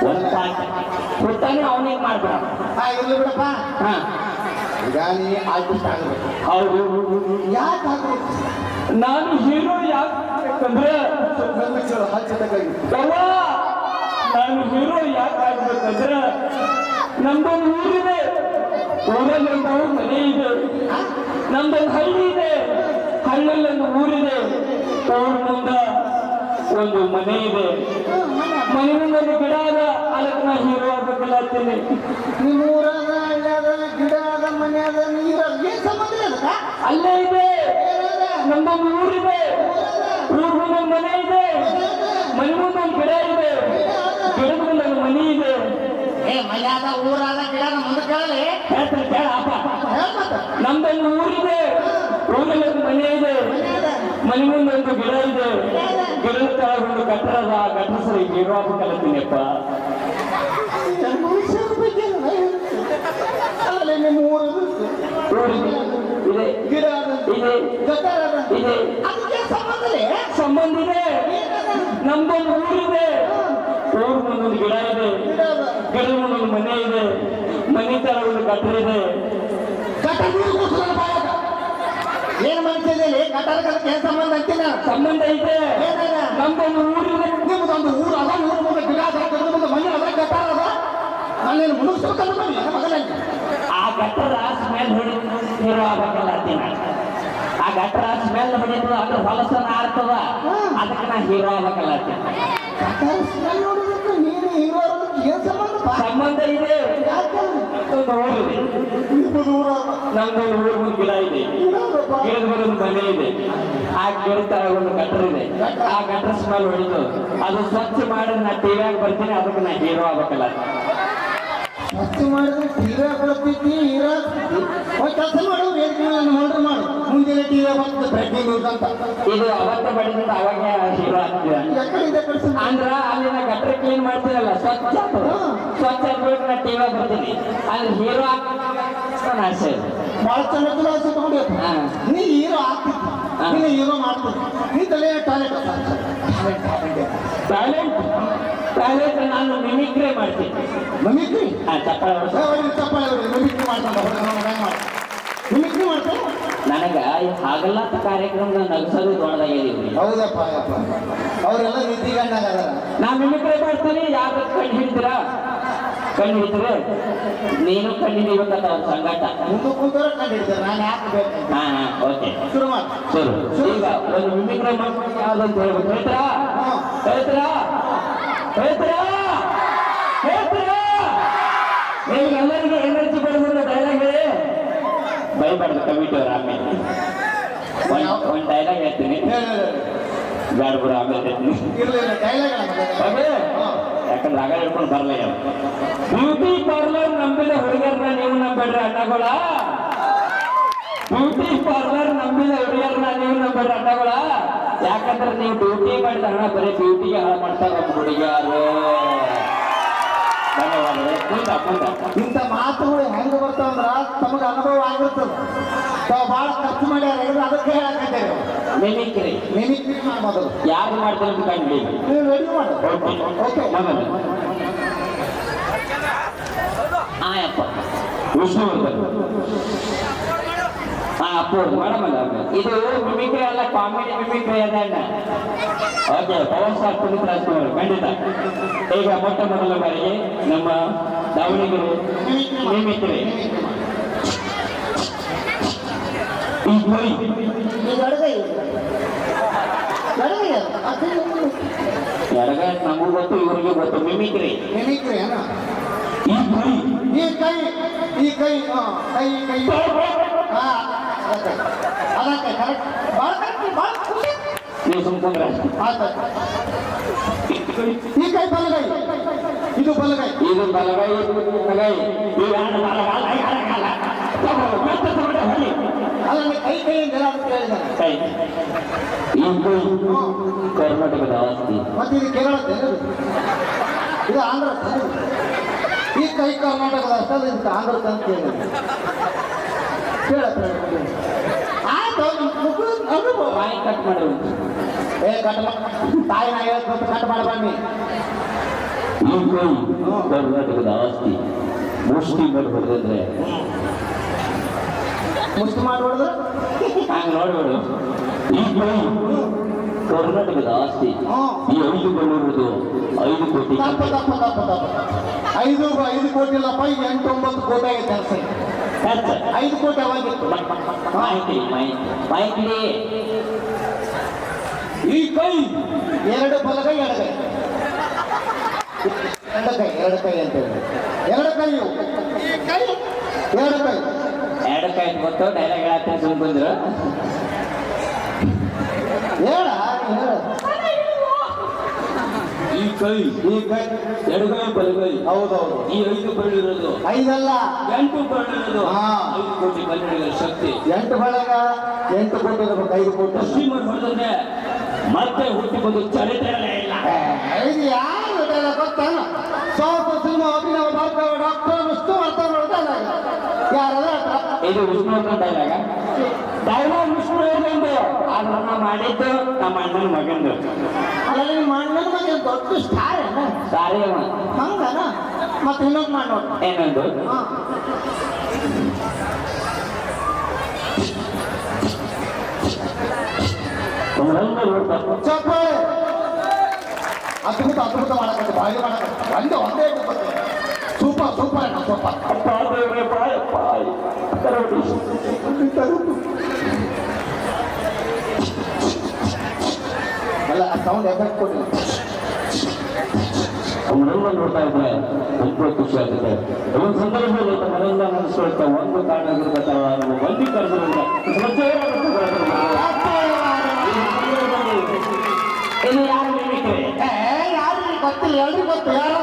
ಒಂದು ಪಾಠ ಕೊಡ್ತಾನೆ ಅವನಿಗೆ ಮಾಡ್ಬೇಡ. ಇರ್ಲಿ ಬಿಡಪ್ಪ. ಹಾ ಈಗ ನೀ ಆರ್ಟಿಸ್ಟ್ ಆಗಬೇಕು. ಹೌದು. ಯಾಕೆ ಆಗ್ಬೇಕು? ನಾನು ಹೀರೋ ಯಾಕಂದ್ರೆ ನಾನು ಹೀರೋ ಯಾಕೆ ಆಗ್ಬೇಕಂದ್ರೆ ನಮ್ದೊಂದು ಊರಿದೆ, ಊರಲ್ಲಿ ಒಂದು ಮನೆ ಇದೆ, ನಮ್ದೊಂದು ಹಳ್ಳಿ ಇದೆ, ಹಳ್ಳಿಯಲ್ಲಿ ಒಂದು ಊರಿದೆ, ಊರ ಮುಂದ ಒಂದು ಮನೆ ಇದೆ, ಮನೆ ಮುಂದೆ ಒಂದು ಗಿಡ ಅದ, ಅದಕ್ಕೆ ನಾ ಹೀರೋ ಆಗ್ಬೇಕಲ್ಲ ಅಂತೀನಿ. ನಿಮ್ಮ ಊರಾಗ ಹಳ್ಳ್ಯಾಗ ಗಿಡ ಅದ, ಮನೆ ಅದ, ನೀರಾಗ ಏನ್ ಸಂಬಂಧ ಇಲ್ಲ. ಅಲ್ಲೇ ಇದೆ, ನಮ್ಮೊಂದು ಊರಿದೆ, ಊರ ಮುಂದೆ ಒಂದು ಮನೆ ಇದೆ, ಮನೆ ಮುಂದೆ ಒಂದು ಗಿಡ ಇದೆ, ಗಿಡದ ಮುಂದೆ ಒಂದು ಮನೆ ಇದೆ. ಮನ್ಯಾಗ ಊರಾದ ಗಿಡ ಮುಂದೆ ಕೇಳಲಿ ಹೇಳ್ತಾರೆ ಕೇಳ ಅಪ್ಪ. ನಮ್ದೊಂದು ಊರಿದೆ, ಊರಲ್ಲಿ ಒಂದು ಮನೆ ಇದೆ, ಮನೆ ಮುಂದೆ ಒಂದು ಗಿಡ ಇದೆ, ಗಿಡದ ಕೆಳಗೆ ಒಂದು ಗಟ್ಟರ ಅದ, ಗಟ್ಟರ ಸರಿ ಹೀರೋ ಆಗ್ಬೇಕಲ್ಲತ್ತೀನಿಯಪ್ಪ. ನಿಮ್ಮ ಊರು ಇದೆ, ಗಿಡ ಇದೆ, ಇದೆ, ಸಂಬಂಧ ಇದೆ. ನಮ್ದೊಂದು ಊರಿದೆ, ಊರ ಮುಂದೊಂದು ಗಿಡ ಇದೆ, ಗಿಡದ ಮುಂದೊಂದು ಮನೆ ಇದೆ, ಮನೆ ತರ ಒಂದು ಗಟ್ಟರ ಇದೆ. ಏನ್ ಮಾಡ್ತಿದ್ದೀರಿ? ಕಟ್ಟಡಕ್ಕೆ ಏನ್ ಸಂಬಂಧ ಅಂತೀನ? ಸಂಬಂಧ ಇದೆ. ನಮ್ದೊಂದು ಊರಿದೆ, ನಿಮ್ದೊಂದು ಊರು ಅದ, ಊರ ಮುಂದೆ ಗಿಡ ಅದ, ಗಿಡದ ಮುಂದೆ ಮನೆ ಅದ, ಗಟ್ಟಾರ ಅದ, ಅಲ್ಲಿ ಮುಗಿಸ್ಬೇಕಲ್ಲ ಮಗನ. ಆ ಗಟ್ಟರ ಸ್ಮೆಲ್ ಹೊಡಿ ಹೀರೋ ಆಗ್ಬೇಕಲ್ಲ ಅಂತೀನ. ಆ ಗಟ್ಟರ ಸ್ಮೆಲ್ ಹೊಡಿತದ, ಅದ್ರ ಹೊಲಸನ ಆಡ್ತದ, ಅದಕ್ಕೆ ನಾ ಹೀರೋ ಆಗ್ಬೇಕಲ್ಲ ಅಂತೀನಿ. ನೀನು ಹೀರೋ ಏನ್ ಸಂಬಂಧ? ಸಂಬಂಧ ಇದೆ. ನಮ್ದೊಂದು ಊರು ಮುಂದೆ ಗಿಡ ಇದೆ, ಗಿಡದ ಮೇಲೆ ಒಂದು ಮನೆ ಇದೆ, ಆ ಗಿಡ ತರ ಒಂದು ಗಟ್ಟರ ಇದೆ, ಆ ಗಟ್ಟರ ಸ್ಮೆಲ್ ಹೊಡಿತು, ಅದು ಸ್ವಚ್ಛ ಮಾಡಿ ನಾ ಟಿವಿಯಾಗ ಬರ್ತೀನಿ, ಅದಕ್ಕೆ ನಾ ಹೀರೋ ಆಗ್ಬೇಕಲ್ಲ. ಸ್ವಚ್ಛ ಮಾಡಿದ್ರೆ ಹೀರೋ ಬರ್ತಿದ್ದಿ, ಹೀರೋ ಆಗ್ತಿದ್ದಿ. ಒಂದು ಕೆಲಸ ಮಾಡು, ವೇದಿಕೆ ನೋಡ್ರಿ ಮಾಡು, ಮುಂಜಾನೆ ಟಿವಿ ಬರ್ತದೆ ಬ್ರೇಕಿಂಗ್ ನ್ಯೂಸ್ ಅಂತ. ಇದು ಅವತ್ತ ಮಾಡಿದ್ರೆ ಅವಾಗ ಹೀರೋ ಆಗ್ತೀರ. ಎಕಡೆಯಿಂದ ಕಳಿಸಿ ಅಂದ್ರ ಅಲ್ಲಿ ನಾ ಗಟ್ಟರ ಕ್ಲೀನ್ ಮಾಡ್ತೀರಲ್ಲ, ಸ್ವಚ್ಛ ಆಗ್ತದ, ಸ್ವಚ್ಛ ಆಗ್ಬಿಟ್ಟು ನಾ ಟಿವಿಯಾಗ ಬರ್ತೀನಿ, ಅಲ್ಲಿ ಹೀರೋ ಆಗ್ತಾನ ಆಸೆ. ಭಾಳ ಚೆನ್ನಾಗಿ ಆಸೆ ತಗೊಂಡಿ. ನೀ ಹೀರೋ ಆಗ್ತಿದ್ದಿ, ನೀನು ಹೀರೋ ಮಾಡ್ತಿದ್ದಿ, ನೀ ತಲೆ ಟಾಯ್ಲೆಟ್ ಟ್ಯಾಲೆಂಟ್ ಟ್ಯಾಲೆಂಟ್ ನಾನು ಮಿಮಿಕ್ರಿ ಮಾಡ್ತೀನಿ. ಮಿಮಿಕ್ರಿ ಚಪ್ಪಾಳೆ ಚಪ್ಪಾಳೆ ಮಿಮಿಕ್ರಿ ಮಾಡ್ತಾನೆ, ಮಿಮಿಕ್ರಿ ಮಾಡ್ತಾನೆ. ನನಗ ಹಾಗಲ್ಲತ್ತ ಕಾರ್ಯಕ್ರಮದ ನಗಸೋದು ದೊಡ್ಡದಾಗಿದ್ದೀವಿ. ಹೌದಪ್ಪ, ಅವರೆಲ್ಲ ನಿಧಿಗಣ್ಣಾಗ ನಾ ಮಿಮಿಕ್ರಿ ಮಾಡ್ತೀನಿ. ಯಾರು ಕಣ್ಣು ಹಿಡಿತೀರಾ? ಕಣ್ಣು ಹಿಡಿದ್ರೆ ನೀನು ಕಣ್ಣು ಹಿಡಿಬೇಕಂತ ಒಂದು ಸಂಘಟ ಮುಂದೆ ಕೂತವ್ರೆ ಕಂಡು ಹಿಡಿತಾರೆ. ನಾನು ಯಾಕೆ ಬೇಕು? ಹಾ ಓಕೆ, ಶುರು ಮಾಡಿ. ಶುರು. ಈಗ ಒಂದು ಮಿಮಿಕ್ರಿ ಮಾಡ್ಕೊಂಡು ಯಾವ್ದಂತ ಹೇಳ್ಬೇಕು, ಹೇಳ್ತೀರಾ? ಹೇಳ್ತೀರಾ? ಹೇಳ್ತೀರಾ? ಹೇಳ್ತೀರಾ? ನಿಮ್ಗೆಲ್ಲರಿಗೆ ಎನರ್ಜಿ ಬರೋದಿಲ್ಲ. ಡೈಲಾಗ್ ಹೇಳಿ. ಬೈಬಾರ್ದು ಕಮಿಟಿ ಅವ್ರು. ಆಮೇಲೆ ಒಂದು ಡೈಲಾಗ್ ಹೇಳ್ತೀನಿ, ಬೇಡ ಬಿಡು, ಆಮೇಲೆ ಹೇಳ್ತೀನಿ. ಯಾಕಂದ್ರೆ ಆಗ ಹೇಳ್ಕೊಂಡು ಬರಲ್ಲ. ಬ್ಯೂಟಿ ಪಾರ್ಲರ್ ನಂಬಿದ ಹುಡುಗರನ್ನ ನೀವು ನಂಬೇಡ್ರಿ ಅಣ್ಣಗಳ. ಬ್ಯೂಟಿ ಪಾರ್ಲರ್ ನಂಬಿದ ಹುಡುಗರನ್ನ ನೀವು ನಂಬೇಡ್ರಿ ಅಣ್ಣಗಳ. ಯಾಕಂದ್ರೆ ನೀವು ಡ್ಯೂಟಿ ಮಾಡಿದ ಹಣ ಬರೀ ಬ್ಯೂಟಿಗೆ ಹಾಳು ಮಾಡ್ತಾರ ಹುಡುಗಿಯಾರು. ಇಂಥ ಮಾತುಗಳು ಹೆಂಗ ಬರ್ತಾವಂದ್ರ ತಮಗೆ ಅನುಭವ ಆಗಿರ್ತದ. ತಾವು ಭಾಳ ಖರ್ಚು ಮಾಡ್ಯಾರ, ಅದಕ್ಕೆ ಹೇಳಕತ್ತೇವೆ. ಮಿಮಿಕ್ರಿ ಮಿಮಿಕ್ರಿ ಮೊದಲು ಯಾರು ಮಾಡ್ತಾರೆ ಅಂತ ಕಂಡು ನೀವು ರೆಡಿ ಮಾಡು. ಓಕೆ, ಆಯಪ್ಪ ವಿಷ್ಣುವರ್ಧನ್. ಅಪ್ಪು ಮಾಡಮಲ್ಲ. ಇದು ಮಿಮಿಕ್ರಿ ಅಲ್ಲ, ಕಾಮಿಡಿ ಮಿಮಿಕ್ರಿ ಅದ. Okay, power star Puneeth Rajkumar ಖಂಡಿತ. ಈಗ ಮೊಟ್ಟ ಮೊದಲ ಬಾರಿಗೆ ನಮ್ಮ ದಾವಣಗೆರೆ ಮಿಮಿಕ್ರಿ. ಎಡಗೈ ನಮಗೂ ಗೊತ್ತು, ಇವ್ರಿಗೆ ಗೊತ್ತು. ಮಿಮಿಕ್ರಿ ಮಿಮಿಕ್ರಿ ಅಣ್ಣ. ಈ ಗುರಿ, ಈ ಕೈ, ಈ ಕೈ, ಕೈ ಕೈ ಅದಕ್ಕೆ ಕರೆಕ್ಟ್. ಭಾಳ ಕರೆಕ್ಟ್, ಭಾಳ ಖುಷಿ. ನೀವು ಸುಮ್ಕೊಂಡ್ರೆ ಈ ಕೈ ಬಲಗೈ, ಇದು ಬಲಗೈ, ಇದು ಬಲಗೈ, ಬಲಗೈ. ಅಲ್ಲ ಕೈ ಕೈ ಅಂತ ಹೇಳಿದ್ದಾರೆ. ಕೈ ಈ ಕೈ ಕರ್ನಾಟಕದ ಆಸ್ತಿ. ಮತ್ತೆ ಇದು ಕೇರಳದ, ಇದು ಆಂಧ್ರ. ಈ ಕೈ ಕರ್ನಾಟಕದ ಅಷ್ಟಲ್ಲ, ಇದಕ್ಕೆ ಆಂಧ್ರದ ಅಂತ ಆಯ್ತು. ಬಾಯಿ ಕಟ್ ಮಾಡಿ ಕಟ್ ತಾಯಿನ ಹೇಳ್ಬೇಕು, ಕಟ್ ಮಾಡಿ ಬನ್ನಿ. ಈ ಕೈ ಕರ್ನಾಟಕದ ಆಸ್ತಿ ಮುಷ್ಟಿ ಮಾಡಿ ಹೊಡೆದ್ರೆ ಮುಷ್ಟಿ ಮಾಡ್ಬಾರ್ದು ಹಂಗ ನೋಡ್ಬೇಡು. ಈ ಕೈ ಕರ್ನಾಟಕದ ಆಸ್ತಿ. ಈ 5 ಬಣ್ಣಿರೋದು 5 ಕೋಟಿ. ತಪ್ಪ ತಪ್ಪ ತಪ್ಪ ತಪ್ಪ 5 ಕೋಟಿ ಇಲ್ಲಪ್ಪ, 8-9 ಕೋಟಿ ಆಗೈತೆ ಕೆಲಸ. 5 ಕೋಟಿ ಅವಾಗಿತ್ತು. ಮಾಹಿತಿ ಮಾಹಿತಿ. ಈ ಕೈ 2 ಬಲಗೈ 2 ಕೈ, 2 ಕೈ ಅಂತ ಹೇಳಿ 2 ಕೈ ಇವು. 2 ಕೈ 2 ಕೈ ಗೊತ್ತು. ಡೈಲಾಗ್ ಹೇಳತ್ತೆ ಸುಮ್ ಬಂದ್ರು. ಹೇಳ ಈ ಕೈ 2 ಕೈ ಬಲಗೈ. ಹೌದೌದು. ಈ 5 ಬಳ್ಳಿರೋದು 5 ಅಲ್ಲ 8 ಬಳ್ಳಿರೋದು ಹಾ. 5 ಕೋಟಿ ಕನ್ನಡಿಗರ ಶಕ್ತಿ. 8 ಬಳಗ 8 ಕೋಟಿ ಇರ್ಬೇಕು. 5 ಕೋಟಿ ಮುಷ್ಟಿ ಮಾಡಿ ಹೊಡೆದ್ರೆ ಮತ್ತೆ ಹುಟ್ಟಿ ಬಂದು ಚರಿತ್ರೆಗಳೇ ಇಲ್ಲ. ಇದು ಯಾರು ಗೊತ್ತಾನ? ಸೌತ್ ಸಿನಿಮಾ ಅಭಿನವ ಮಾಡ್ತಾವ ಡಾಕ್ಟರ್ ವಿಷ್ಣು ಅರ್ಥ ಮಾಡ್ತಾನ ಯಾರದ ಇದು ವಿಷ್ಣುವರ್ಧನ್ ಡೈಲಾಗ್ ವಿಷ್ಣು ಹೇಳ್ದಂದು ಅದನ್ನ ಮಾಡಿದ್ದು ನಮ್ಮ ಅಣ್ಣನ ಮಗಂದು. ಅಲ್ಲ ನಿಮ್ಮ ಅಣ್ಣನ ಬಗ್ಗೆ ದೊಡ್ಡ ಸ್ಟಾರ್ ಅಲ್ಲ ಸಾರಿ ಅವ ಹಂಗನ. ಮತ್ತೆ ಇನ್ನೊಂದು ಮಾಡಿ ನೋಡಿ ಏನಂದು ಚಪ್ಪಾಳೆ ಅದ್ಭುತ ಅದ್ಭುತ ಮಾಡಕತ್ತೆ, ಬಾಯಿ ಮಾಡಕತ್ತೆ. ಒಂದೇ ಸೂಪರ್ ಸೂಪರ್ ಅಣ್ಣ ಸೂಪರ್. ಅಪ್ಪ ದೇವ್ರೆ ಬಾಯಪ್ಪ ಅಲ್ಲ ಸೌಂಡ್ ಎಫೆಕ್ಟ್ ಕೊಡಿ. ಅವರೆಲ್ಲ ನೋಡ್ತಾ ಇದ್ರೆ ತುಂಬ ಖುಷಿ ಆಗುತ್ತೆ. ಒಂದು ಸಂದರ್ಭದಲ್ಲಿ ಮನೆಯಿಂದ ನೆನೆಸ್ಕೊಳ್ತಾ ಒಂದು ಕಾರಣ ಆಗಿರ್ಬೇಕಲ್ಲ, ನಮ್ಮ ಬಂದಿ ಕರೆದ್ರಿಂದ ಯಾರು ಗೊತ್ತಿಲ್ಲ, ಎಲ್ರಿಗೂ ಗೊತ್ತು ಯಾರು